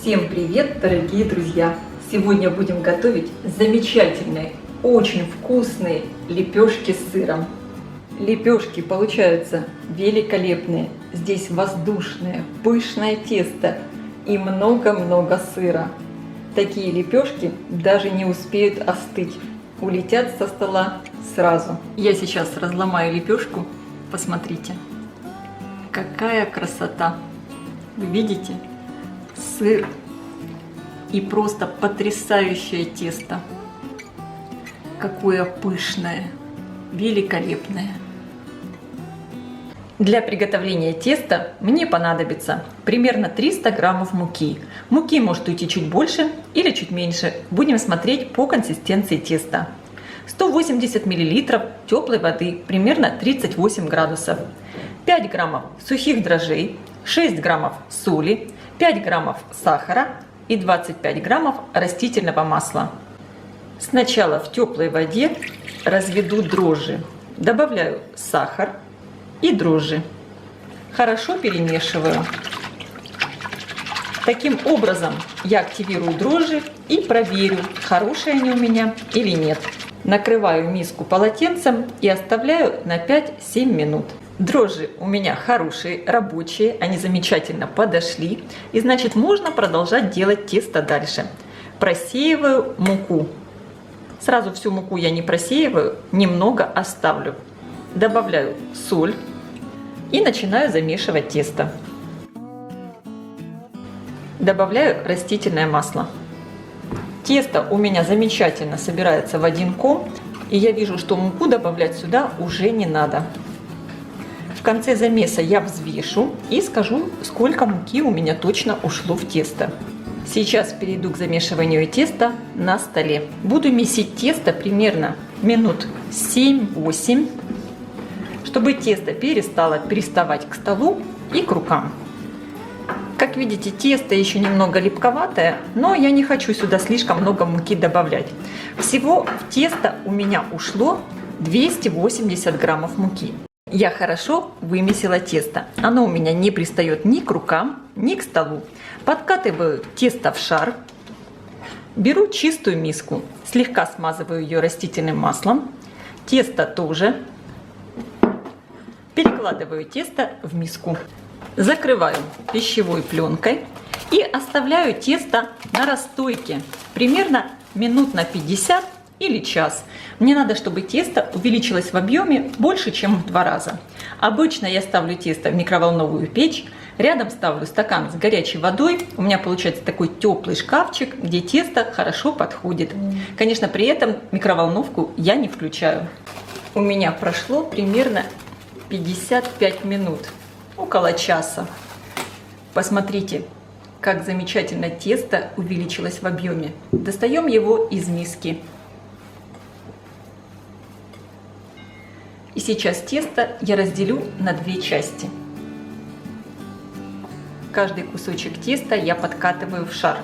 Всем привет, дорогие друзья! Сегодня будем готовить замечательные, очень вкусные лепешки с сыром. Лепешки получаются великолепные. Здесь воздушное, пышное тесто и много-много сыра. Такие лепешки даже не успеют остыть, улетят со стола сразу. Я сейчас разломаю лепешку. Посмотрите, какая красота! Вы видите? Сыр и просто потрясающее тесто. Какое пышное, великолепное. Для приготовления теста мне понадобится примерно 300 граммов муки. Муки может уйти чуть больше или чуть меньше. Будем смотреть по консистенции теста. 180 мл теплой воды, примерно 38 градусов. 5 граммов сухих дрожжей, 6 граммов соли, 5 граммов сахара и 25 граммов растительного масла. Сначала в теплой воде разведу дрожжи. Добавляю сахар и дрожжи. Хорошо перемешиваю. Таким образом я активирую дрожжи и проверю, хорошие они у меня или нет. Накрываю миску полотенцем и оставляю на 5-7 минут. Дрожжи у меня хорошие, рабочие, они замечательно подошли. И значит, можно продолжать делать тесто дальше. Просеиваю муку. Сразу всю муку я не просеиваю, немного оставлю. Добавляю соль и начинаю замешивать тесто. Добавляю растительное масло. Тесто у меня замечательно собирается в один ком, и я вижу, что муку добавлять сюда уже не надо. В конце замеса я взвешу и скажу, сколько муки у меня точно ушло в тесто. Сейчас перейду к замешиванию теста на столе. Буду месить тесто примерно минут 7-8, чтобы тесто перестало приставать к столу и к рукам. Как видите, тесто еще немного липковатое, но я не хочу сюда слишком много муки добавлять. Всего в тесто у меня ушло 280 граммов муки. Я хорошо вымесила тесто. Оно у меня не пристает ни к рукам, ни к столу. Подкатываю тесто в шар. Беру чистую миску, слегка смазываю ее растительным маслом. Тесто тоже. Перекладываю тесто в миску. Закрываю пищевой пленкой и оставляю тесто на расстойке примерно минут на 50 или час. Мне надо, чтобы тесто увеличилось в объеме больше, чем в 2 раза. Обычно я ставлю тесто в микроволновую печь, рядом ставлю стакан с горячей водой. У меня получается такой теплый шкафчик, где тесто хорошо подходит. Конечно, при этом микроволновку я не включаю. У меня прошло примерно 55 минут. Около часа. Посмотрите, как замечательно тесто увеличилось в объеме. Достаем его из миски. И сейчас тесто я разделю на 2 части. Каждый кусочек теста я подкатываю в шар.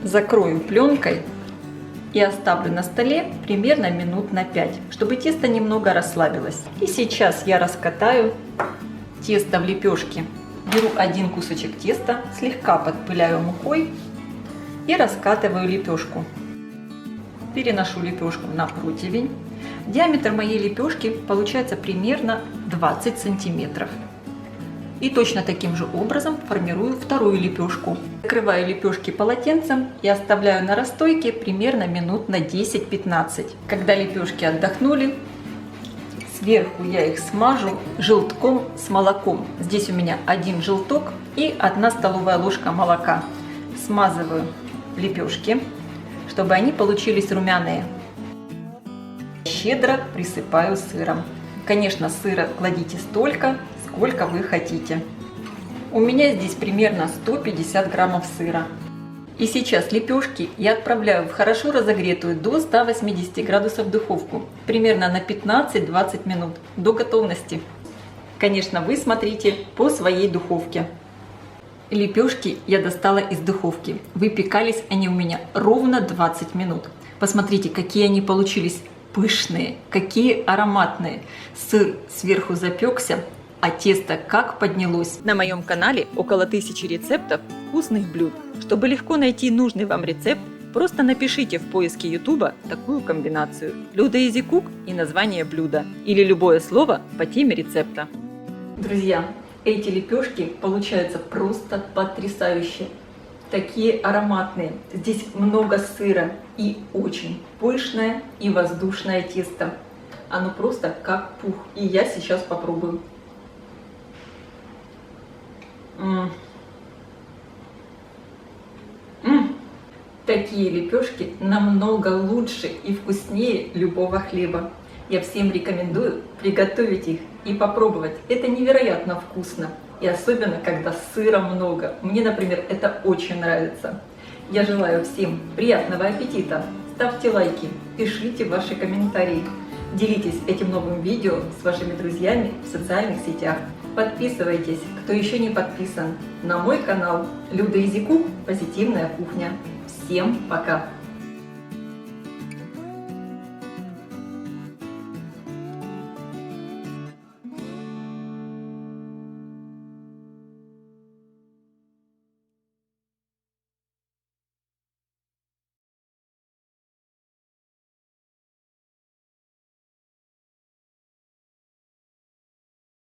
Закрою пленкой и оставлю на столе примерно минут на 5, чтобы тесто немного расслабилось. И сейчас я раскатаю тесто в лепешки. Беру один кусочек теста, слегка подпыляю мукой и раскатываю лепешку. Переношу лепешку на противень. Диаметр моей лепешки получается примерно 20 сантиметров. И точно таким же образом формирую вторую лепешку. Закрываю лепешки полотенцем и оставляю на расстойке примерно минут на 10-15. Когда лепешки отдохнули, сверху я их смажу желтком с молоком. Здесь у меня 1 желток и 1 столовая ложка молока. Смазываю лепешки, чтобы они получились румяные. Щедро присыпаю сыром. Конечно, сыра кладите столько, сколько вы хотите. У меня здесь примерно 150 граммов сыра. И сейчас лепешки я отправляю в хорошо разогретую до 180 градусов духовку, примерно на 15-20 минут, до готовности. Конечно, вы смотрите по своей духовке. Лепешки я достала из духовки. Выпекались они у меня ровно 20 минут. Посмотрите, какие они получились пышные, какие ароматные. Сыр сверху запекся, а тесто как поднялось. На моем канале около 1000 рецептов вкусных блюд. Чтобы легко найти нужный вам рецепт, просто напишите в поиске YouTube такую комбинацию: Люда Easy Cook и название блюда, или любое слово по теме рецепта. Друзья, эти лепешки получаются просто потрясающие. Такие ароматные. Здесь много сыра и очень пышное и воздушное тесто. Оно просто как пух. И я сейчас попробую. Такие лепешки намного лучше и вкуснее любого хлеба. Я всем рекомендую приготовить их и попробовать. Это невероятно вкусно. И особенно, когда сыра много. Мне, например, это очень нравится. Я желаю всем приятного аппетита. Ставьте лайки, пишите ваши комментарии. Делитесь этим новым видео с вашими друзьями в социальных сетях. Подписывайтесь, кто еще не подписан, на мой канал Люда Easy Cook Позитивная кухня. Всем пока!